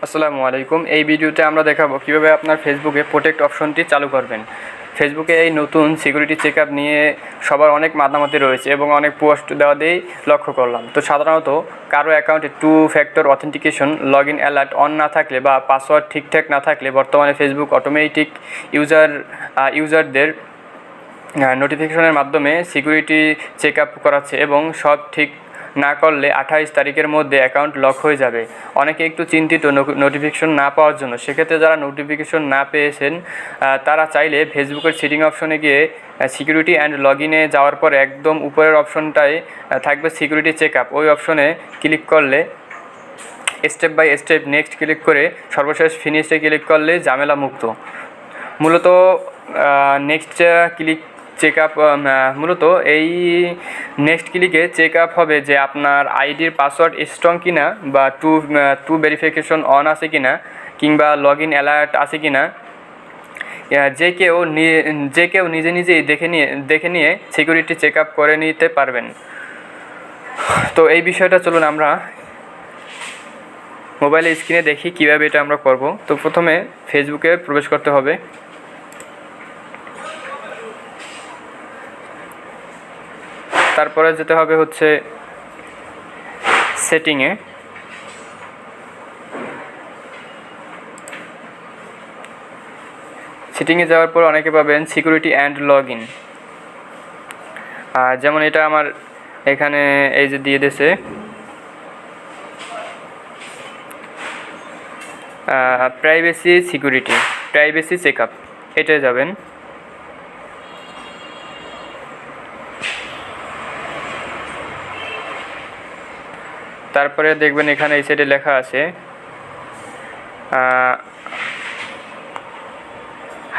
আসসালামু আলাইকুম। এই ভিডিওতে আমরা দেখাবো কিভাবে আপনার ফেসবুকে প্রোটেক্ট অপশনটি চালু করবেন। ফেসবুকে এই নতুন সিকিউরিটি চেকআপ নিয়ে সবার অনেক মাতামাতি রয়েছে এবং অনেক পোস্ট দেওয়া দিয়েই লক্ষ্য করলাম। তো সাধারণত কারো অ্যাকাউন্টে 2 factor authentication login alert on না থাকলে বা পাসওয়ার্ড ঠিকঠাক না থাকলে বর্তমানে ফেসবুক অটোমেটিক ইউজারদের নোটিফিকেশনের মাধ্যমে সিকিউরিটি চেকআপ করাচ্ছে এবং সব ঠিক না করলে 28 তারিখের মধ্যে অ্যাকাউন্ট লক হয়ে যাবে। অনেকে একটু চিন্তিত নোটিফিকেশন না পাওয়ার জন্য। সেক্ষেত্রে যারা নোটিফিকেশন না পেয়েছেন তারা চাইলে ফেসবুকের সেটিং অপশনে গিয়ে সিকিউরিটি অ্যান্ড লগইনে যাওয়ার পর একদম উপরের অপশনটায় থাকবে সিকিউরিটি চেকআপ। ওই অপশনে ক্লিক করলে step by step next click করে সর্বশেষ ফিনিশে ক্লিক করলে ঝামেলা মুক্ত। মূলত মূলত এই নেক্সট ক্লিকে চেক আপ হবে যে আপনার আইডির পাসওয়ার্ড স্ট্রং কিনা বা টু ভেরিফিকেশন অন আছে কিনা কিংবা লগইন অ্যালার্ট আছে কিনা। যে কেউ নিজেই দেখে নিয়ে সিকিউরিটি চেক আপ করে নিতে পারবেন। তো এই বিষয়টা চলুন আমরা মোবাইলের স্ক্রিনে দেখি কীভাবে এটা আমরা করব। তো প্রথমে ফেসবুকে প্রবেশ করতে হবে। তারপরে যেতে হবে হচ্ছে সেটিংয়ে। যাওয়ার পর অনেকে পাবেন সিকিউরিটি অ্যান্ড লগইন। যেমন এটা আমার এখানে এই যে দিয়ে দিয়েছে প্রাইভেসি চেকআপ, এটাই যাবেন। তারপরে দেখবেন এখানে এই সাইডে লেখা আছে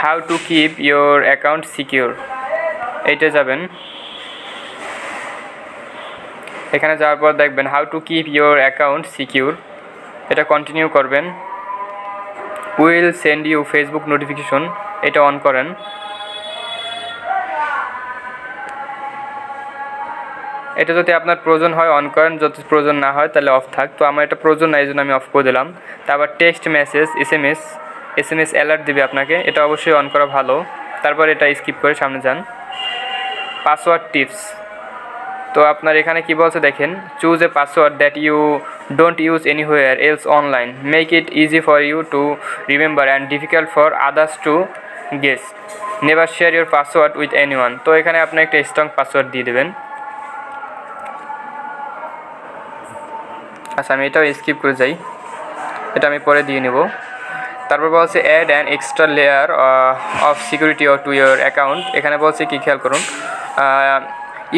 how to keep your account secure, এইটা যাবেন। এখানে যাওয়ার পর দেখবেন how to keep your account secure, এটা কন্টিনিউ করবেন। Will send you Facebook notification, এটা অন করেন। এটা যদি আপনার প্রয়োজন হয় অন করেন, যদি প্রয়োজন না হয় তাহলে অফ থাক। তো আমার এটা প্রয়োজন না, এই জন্য আমি অফ করে দিলাম। তারপর টেক্সট মেসেজ এসএমএস অ্যালার্ট দিবে আপনাকে, এটা অবশ্যই অন করা ভালো। তারপর এটা স্কিপ করে সামনে যান। পাসওয়ার্ড টিপস, তো আপনার এখানে কি বলছে দেখেন, choose a password that you don't use anywhere else online, make it easy for you to remember and difficult for others to guess, never share your password with anyone. তো এখানে আপনি একটা স্ট্রং পাসওয়ার্ড দিয়ে দেবেন। আচ্ছা, আমি এটাও skip করে যাই, এটা আমি পরে দিয়ে নেব। তারপর বলছে add an extra layer of security to your account. এখানে বলছে কি, খেয়াল করুন,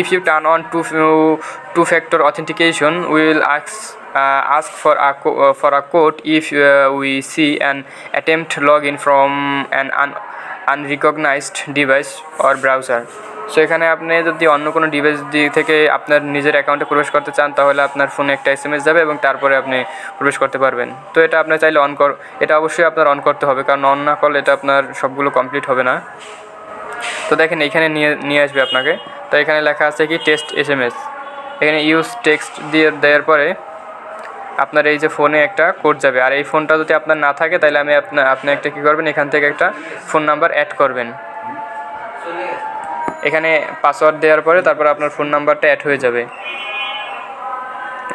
if you turn on two factor authentication will ask for a code if we see an attempt login from an unrecognized device or browser. So এখানে আপনি যদি অন্য কোনো ডিভাইস থেকে আপনার নিজের অ্যাকাউন্টে প্রবেশ করতে চান তাহলে আপনার ফোনে একটা এসএমএস যাবে এবং তারপরে আপনি প্রবেশ করতে পারবেন। তো এটা আপনি চাইলে এটা অবশ্যই আপনার অন করতে হবে, কারণ অন না করলে এটা আপনার সবগুলো কমপ্লিট হবে না। তো দেখেন এখানে নিয়ে আসবে আপনাকে। তো এখানে লেখা আছে কি টেস্ট এসএমএস, এখানে ইউজ টেক্সট দেওয়ার পরে আপনার এই যে ফোনে একটা কোড যাবে। আর এই ফোনটা যদি আপনার না থাকে তাহলে আপনি একটা কী করবেন, এখান থেকে একটা ফোন নাম্বার অ্যাড করবেন। এখানে পাসওয়ার্ড দেওয়ার পরে তারপর আপনার ফোন নাম্বারটা অ্যাড হয়ে যাবে।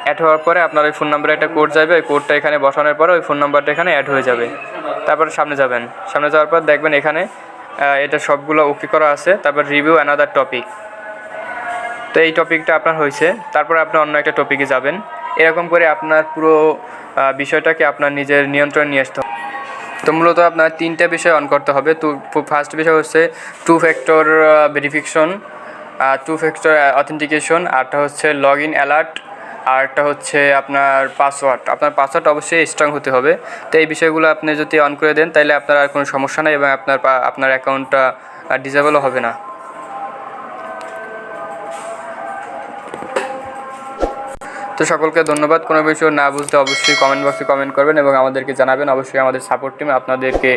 অ্যাড হওয়ার পরে আপনার ওই ফোন নাম্বারে একটা কোড যাবে, ওই কোডটা এখানে বসানোর পরে ওই ফোন নাম্বারটা এখানে অ্যাড হয়ে যাবে। তারপর সামনে যাবেন, সামনে যাওয়ার পর দেখবেন এখানে এটা সবগুলো ওকে করা আছে। তারপর রিভিউ অ্যানাদার টপিক, তো এই টপিকটা আপনার হয়েছে। তারপরে আপনি অন্য একটা টপিকে যাবেন। এরকম করে আপনার পুরো বিষয়টাকে আপনার নিজের নিয়ন্ত্রণে নিয়ে আসতে হবে। তো মূলত আপনার 3টা বিষয় অন করতে হবে। তো ফার্স্ট বিষয় হচ্ছে 2 ফ্যাক্টর ভেরিফিকেশন, 2 ফ্যাক্টর অথেন্টিকেশন, আরটা হচ্ছে লগইন অ্যালার্ট, আরটা হচ্ছে আপনার পাসওয়ার্ড। আপনার পাসওয়ার্ড অবশ্যই স্ট্রং হতে হবে। তো এই বিষয়গুলো আপনি যদি অন করে দেন তাহলে আপনার আর কোনো সমস্যা নেই এবং আপনার অ্যাকাউন্টটা ডিসেবলও হবে না। তো সকলকে ধন্যবাদ। কোনো বিষয় না বুঝতে অবশ্যই কমেন্ট বক্সে কমেন্ট করবেন এবং আমাদেরকে জানাবেন। অবশ্যই আমাদের সাপোর্ট টিম আপনাদেরকে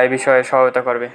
এই বিষয়ে সহায়তা করবে।